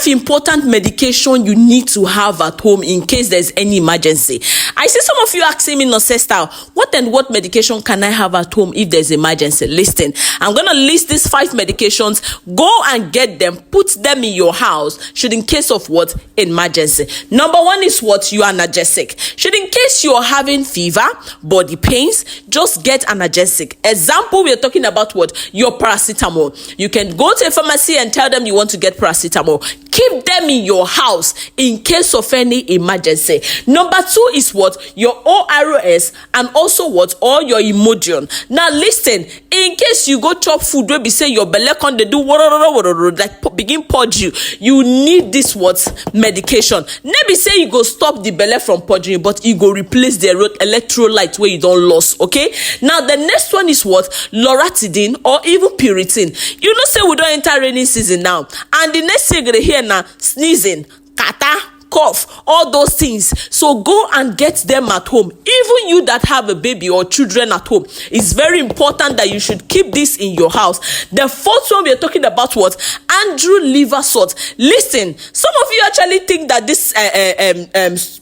5 important medication you need to have at home in case there's any emergency. I see some of you asking me, sister, what medication can I have at home if there's emergency? Listen, I'm going to list these 5 medications. Go and get them, put them in your house, should in case of emergency. Number 1 is you analgesic. Should in case you're having fever, body pains, just get analgesic. Example, we're talking about your paracetamol. You can go to a pharmacy and tell them you want to get paracetamol. Keep them in your house in case of any emergency. Number 2 is your ORS and also all your Imodium. Now listen, in case you go chop food where be say your belly can they do like begin purge you need this medication. Maybe say you go stop the belly from purging, but you go replace the electrolyte where you don't lose. Okay. Now the next one is loratadine or even Piriton. You know, say we don't enter rainy season now, and the next thing you're gonna hear now, sneezing, kata, cough, all those things. So go and get them at home. Even you that have a baby or children at home, it's very important that you should keep this in your house. The 4th one we are talking about Andrew liver salt. Listen, some of you actually think that this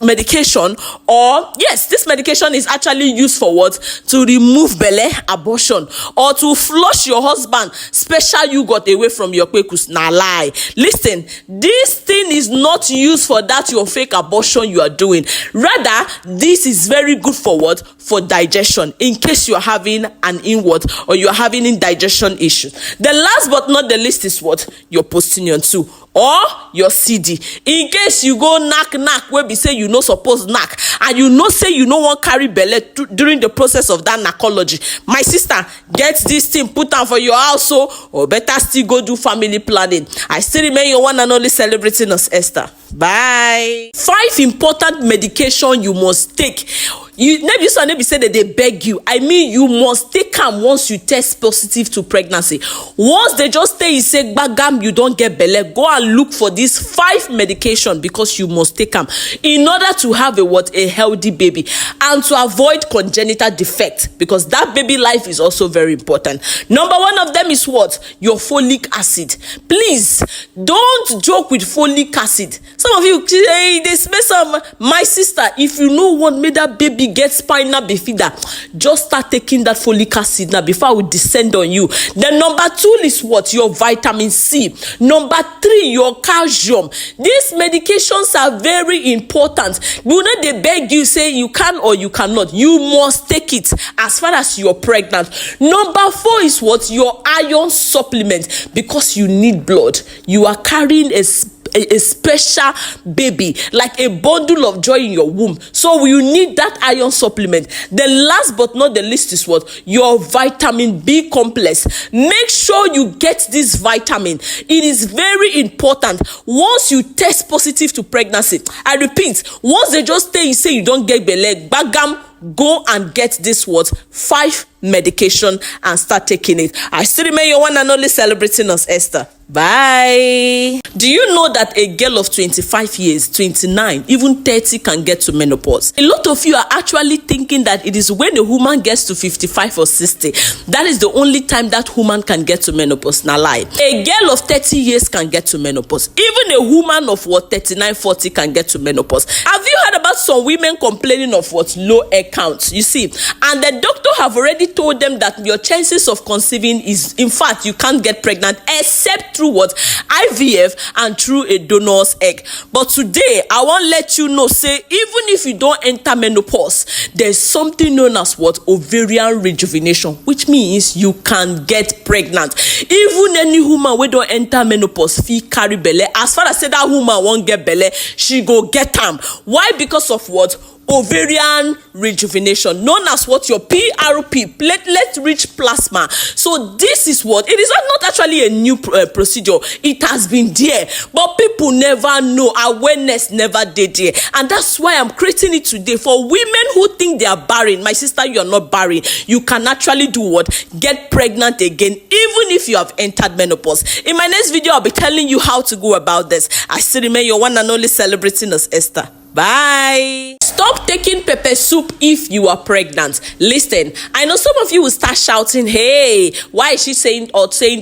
medication, or yes, this medication is actually used for to remove belle, abortion, or to flush your husband special you got away from your kwekus. Nah, lie. Listen, this thing is not used for that your fake abortion you are doing. Rather, this is very good for for digestion, in case you are having an inward or you are having indigestion issues. The last but not the least is your postinion too, or your CD. In case you go knack where be say you no suppose knack, and you know say you no want carry belle during the process of that knackology. My sister, get this thing, put on for your house, or better still go do family planning. I still remain your one and only celebrating us, Esther. Bye. 5 important medication you must take. You never say that they beg you. I mean, you must take them once you test positive to pregnancy. Once they just say bagam, you don't get belle, go and look for these 5 medication, because you must take them in order to have a healthy baby and to avoid congenital defect, because that baby life is also very important. Number 1 of them is your folic acid. Please don't joke with folic acid. Some of you say they smell some. My sister, if you no want me that baby get spinal bifida, just start taking that folic acid now before I will descend on you. Then number 2 is your vitamin C. Number 3, your calcium. These medications are very important. You know, they beg you, say you can or you cannot. You must take it as far as you're pregnant. Number 4 is your iron supplement, because you need blood. You are carrying a special baby, like a bundle of joy in your womb, so you need that iron supplement. The last but not the least is your vitamin B complex. Make sure you get this vitamin. It is very important. Once you test positive to pregnancy, I repeat, once they just say you don't get belle, bagam, go and get this 5 medication and start taking it. I still remain your one and only celebrating us, Esther. Bye. Do you know that a girl of 25 years, 29, even 30 can get to menopause? A lot of you are actually thinking that it is when a woman gets to 55 or 60, that is the only time that woman can get to menopause. Now lie. A girl of 30 years can get to menopause. Even a woman of 39, 40 can get to menopause. Have you heard about some women complaining of low egg count? You see, and the doctor have already told them that your chances of conceiving is, in fact, you can't get pregnant except through IVF and through a donor's egg. But today I want to let you know, say, even if you don't enter menopause, there's something known as ovarian rejuvenation, which means you can get pregnant. Even any woman we don't enter menopause fee carry belle. As far as say that woman won't get belle, she go get them. Why? Because of ovarian rejuvenation, known as your PRP, platelet rich plasma. So this is it is not actually a new procedure. It has been there, but people never know. Awareness never did there, and that's why I'm creating it today for women who think they are barren. My sister, you are not barren. You can actually do get pregnant again, even if you have entered menopause. In my next video, I'll be telling you how to go about this. I still remain your one and only celebrating us, Esther. Bye. Stop taking pepper soup if you are pregnant. Listen, I know some of you will start shouting, hey, why is she saying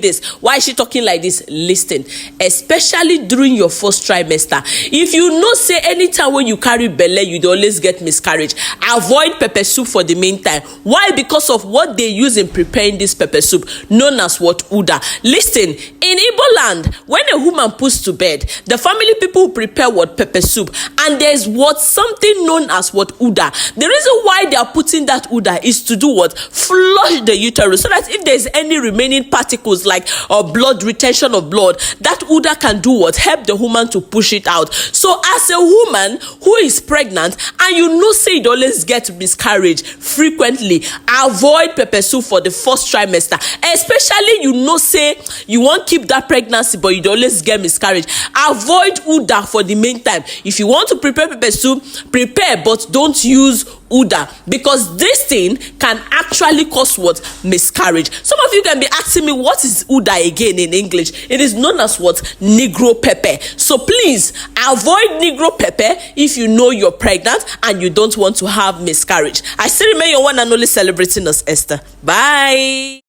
this? Why is she talking like this? Listen, especially during your first trimester, if you know say anytime when you carry belle, you always get miscarriage, avoid pepper soup for the meantime. Why? Because of what they use in preparing this pepper soup, known as what? Uda. Listen, in Igbo land, when a woman puts to bed, the family people prepare what? Pepper soup, and there's what? Something known as what? Uda. The reason why they are putting that Uda is to do what? Flush the uterus, so that if there's any remaining particles like blood, retention of blood, that Uda can do what? Help the woman to push it out. So as a woman who is pregnant and you know say you always get miscarriage frequently, avoid pepper soup for the first trimester. Especially you know say you won't keep that pregnancy but you always get miscarriage, avoid Uda for the meantime. If you want to prepare pepper soup, prepare, but don't use Uda, because this thing can actually cause what? Miscarriage. Some of you can be asking me, what is Uda again in English? It is known as what? Negro pepper. So please avoid Negro pepper if you know you're pregnant and you don't want to have miscarriage. I still remain your one and only celebrating us, Esther. Bye.